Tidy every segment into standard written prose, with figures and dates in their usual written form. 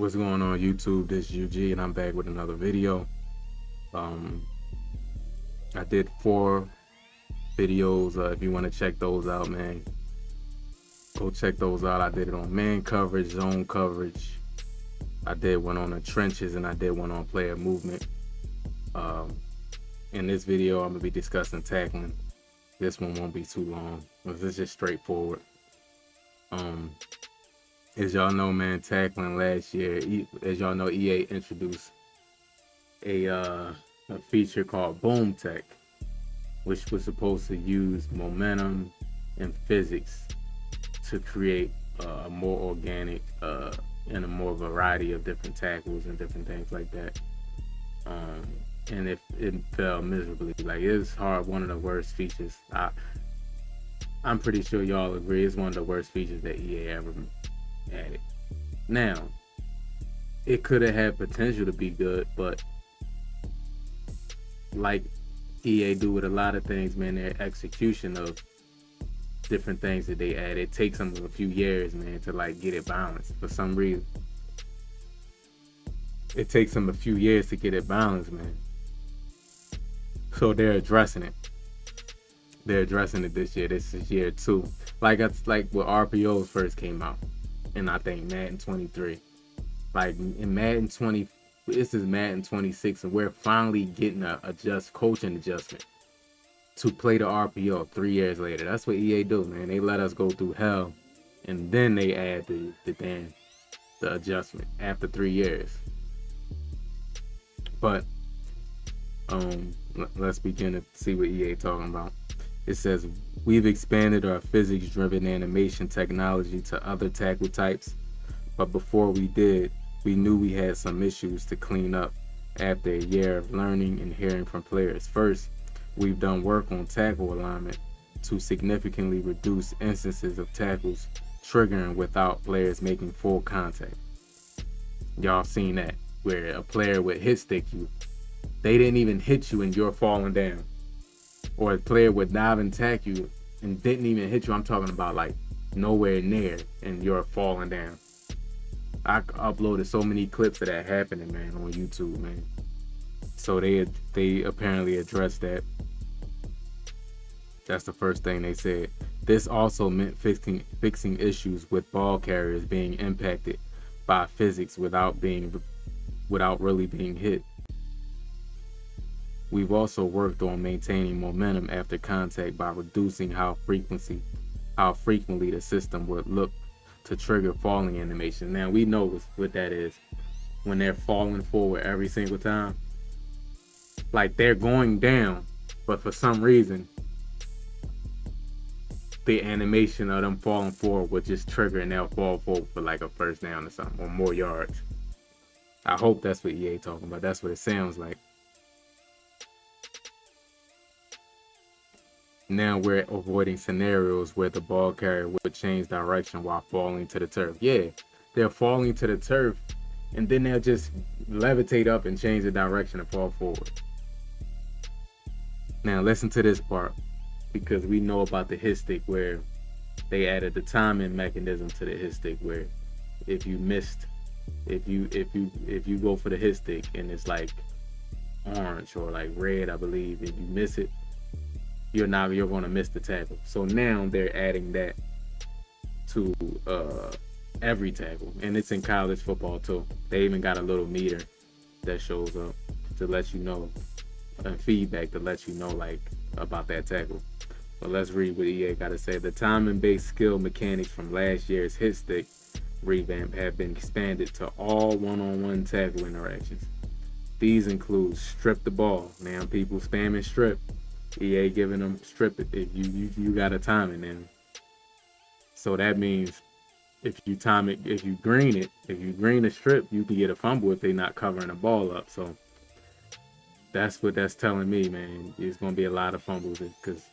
What's going on YouTube? This is UG and I'm back with another video. Um, I did 4 videos. If you want to check those out, man, go check those out. I did it on man coverage, zone coverage. I did one on the trenches and I did one on player movement. Um, in this video, I'm gonna be discussing tackling. This one won't be too long. It's just straightforward. As y'all know, man, tackling last year, as y'all know, EA introduced a feature called Boom Tech, which was supposed to use momentum and physics to create a more organic and a more variety of different tackles and different things like that. And it fell miserably. Like, it's hard, one of the worst features. I'm pretty sure y'all agree it's one of the worst features that EA ever added. Now, it could have had potential to be good, but like EA do with a lot of things, man, their execution of different things that they add, it takes them a few years, man, to like get it balanced for some reason. It takes them a few years to get it balanced, man. So they're addressing it. They're addressing it this year. This is year 2. Like it's like when RPOs first came out, and I think Madden 23. Like in Madden 20, this is Madden 26, and we're finally getting a coaching adjustment to play the RPO 3 years later. That's what EA do, man. They let us go through hell, and then they add the adjustment after 3 years. But let's begin to see what EA talking about. It says, we've expanded our physics-driven animation technology to other tackle types, but before we did, we knew we had some issues to clean up after a year of learning and hearing from players. First, we've done work on tackle alignment to significantly reduce instances of tackles triggering without players making full contact. Y'all seen that, where a player would hit stick you. They didn't even hit you and you're falling down. Or a player would dive and tack you and didn't even hit you. I'm talking about like nowhere near, and you're falling down. I uploaded so many clips of that happening, man, on YouTube, man. So they apparently addressed that. That's the first thing they said. This also meant fixing issues with ball carriers being impacted by physics without really being hit. We've also worked on maintaining momentum after contact by reducing how frequently the system would look to trigger falling animation. Now we know what that is. When they're falling forward every single time, like they're going down, but for some reason the animation of them falling forward would just trigger and they'll fall forward for like a first down or something, or more yards. I hope that's what EA talking about. That's what it sounds like. Now we're avoiding scenarios where the ball carrier would change direction while falling to the turf. Yeah, they're falling to the turf, and then they'll just levitate up and change the direction and fall forward. Now listen to this part, because we know about the hit stick, where they added the timing mechanism to the hit stick, where if you go for the hit stick and it's like orange or like red, I believe, if you miss it, you're going to miss the tackle. So now they're adding that to every tackle, and it's in college football too. They even got a little meter that shows up to let you know, and feedback to let you know like about that tackle. But let's read what EA got to say. The timing-based skill mechanics from last year's hit stick revamp have been expanded to all one-on-one tackle interactions. These include strip the ball. Now people spamming strip. EA giving them strip it if you got a timing now. So that means if you green a strip, you can get a fumble if they're not covering the ball up. So that's what that's telling me, man. There's gonna be a lot of fumbles because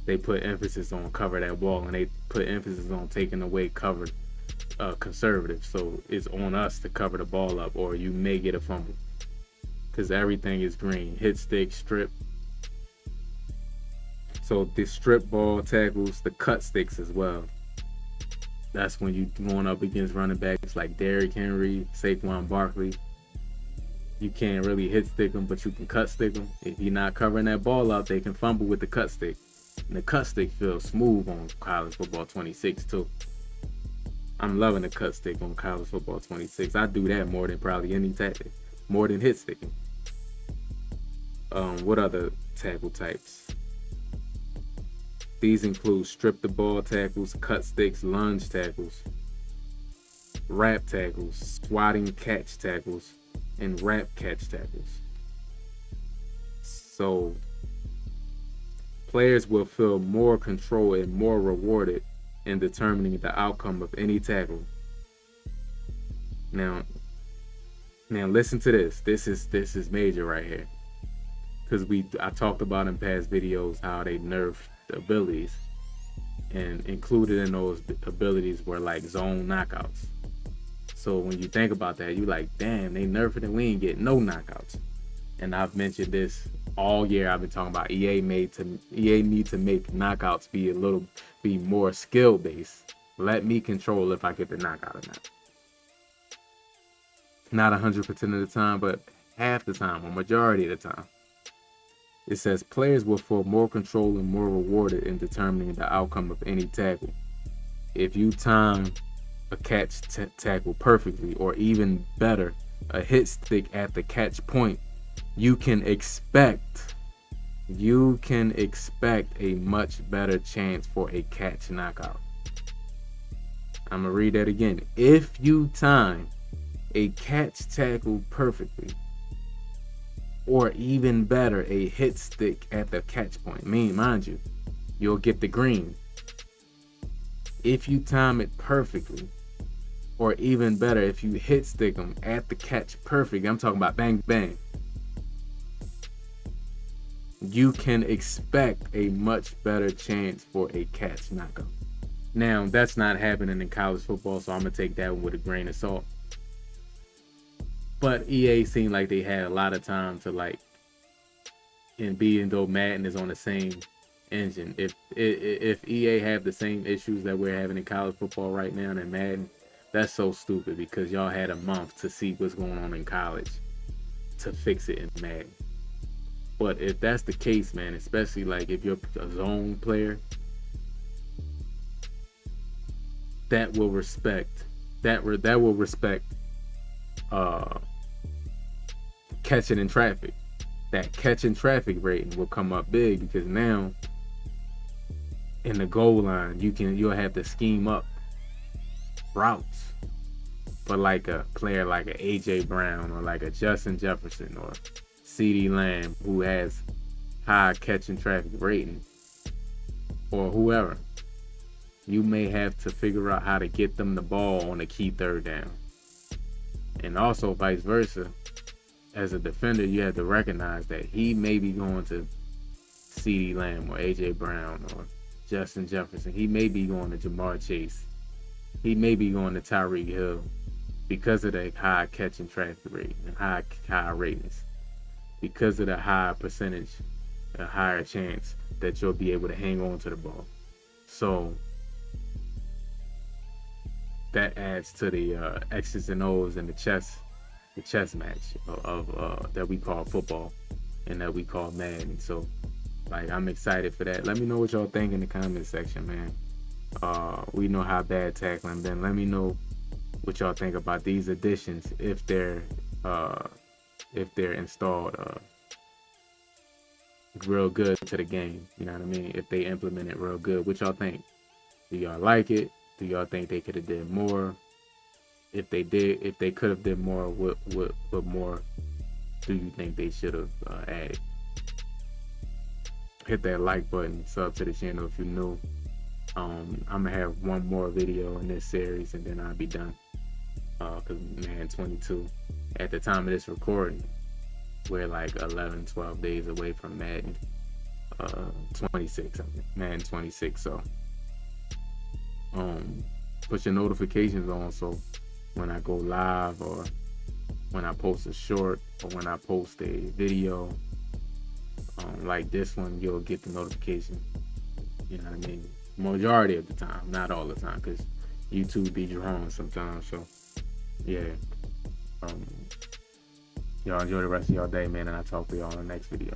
they put emphasis on cover that ball, and they put emphasis on taking away covered conservative. So it's on us to cover the ball up, or you may get a fumble because everything is green. Hit stick, strip. So the strip ball tackles, the cut sticks as well. That's when you going up against running backs like Derrick Henry, Saquon Barkley. You can't really hit stick them, but you can cut stick them. If you're not covering that ball out, they can fumble with the cut stick. And the cut stick feels smooth on college football 26 too. I'm loving the cut stick on college football 26. I do that more than probably any tactic, more than hit sticking. What other tackle types? These include strip the ball tackles, cut sticks, lunge tackles, wrap tackles, swatting catch tackles, and wrap catch tackles. So players will feel more control and more rewarded in determining the outcome of any tackle. Now listen to this. This is major right here. Because I talked about in past videos how they nerfed the abilities, and included in those abilities were like zone knockouts. So when you think about that, you like, damn, they nerfed it and we ain't getting no knockouts. And I've mentioned this all year. I've been talking about EA need to make knockouts be more skill based. Let me control if I get the knockout or not. Not 100% of the time, but half the time or majority of the time. It says players will feel more control and more rewarded in determining the outcome of any tackle. If you time a catch tackle perfectly, or even better, a hit stick at the catch point, you can expect a much better chance for a catch knockout. I'm gonna read that again. If you time a catch tackle perfectly, or even better, a hit stick at the catch point, mind you, you'll get the green. If you time it perfectly, or even better, if you hit stick them at the catch perfect, I'm talking about bang bang, you can expect a much better chance for a catch knockout. Now, that's not happening in college football, so I'm gonna take that one with a grain of salt. But EA seemed like they had a lot of time to and being though Madden is on the same engine. If EA have the same issues that we're having in college football right now in Madden, that's so stupid, because y'all had a month to see what's going on in college to fix it in Madden. But if that's the case, man, especially like if you're a zone player, that will respect catching in traffic. That catching traffic rating will come up big, because now in the goal line you'll have to scheme up routes for like a player like a AJ Brown or like a Justin Jefferson or CeeDee Lamb, who has high catching traffic rating, or whoever. You may have to figure out how to get them the ball on a key third down. And also vice versa. As a defender, you have to recognize that he may be going to CeeDee Lamb or AJ Brown or Justin Jefferson. He may be going to Jamar Chase. He may be going to Tyreek Hill, because of the high catching traffic rate and high ratings. Because of the high percentage, a higher chance that you'll be able to hang on to the ball. So that adds to the X's and O's and the chess match of that we call football and that we call Madden. So like, I'm excited for that. Let me know what y'all think in the comment section, man. We know how bad tackling been. Let me know what y'all think about these additions, if they're installed real good to the game. You know what I mean? If they implement it real good, what y'all think? Do y'all like it? Do y'all think they could have did more? If they could have did more, what more do you think they should have added? Hit that like button, sub to the channel if you're new. I'm gonna have one more video in this series and then I'll be done. Cause man, 22. At the time of this recording, we're like 11-12 days away from Madden 26. Madden 26. So put your notifications on, so when I go live, or when I post a short, or when I post a video like this one, you'll get the notification. You know what I mean? Majority of the time, not all the time, because YouTube be drawn sometimes. So yeah, um, y'all enjoy the rest of your day, man, and I'll talk to y'all in the next video.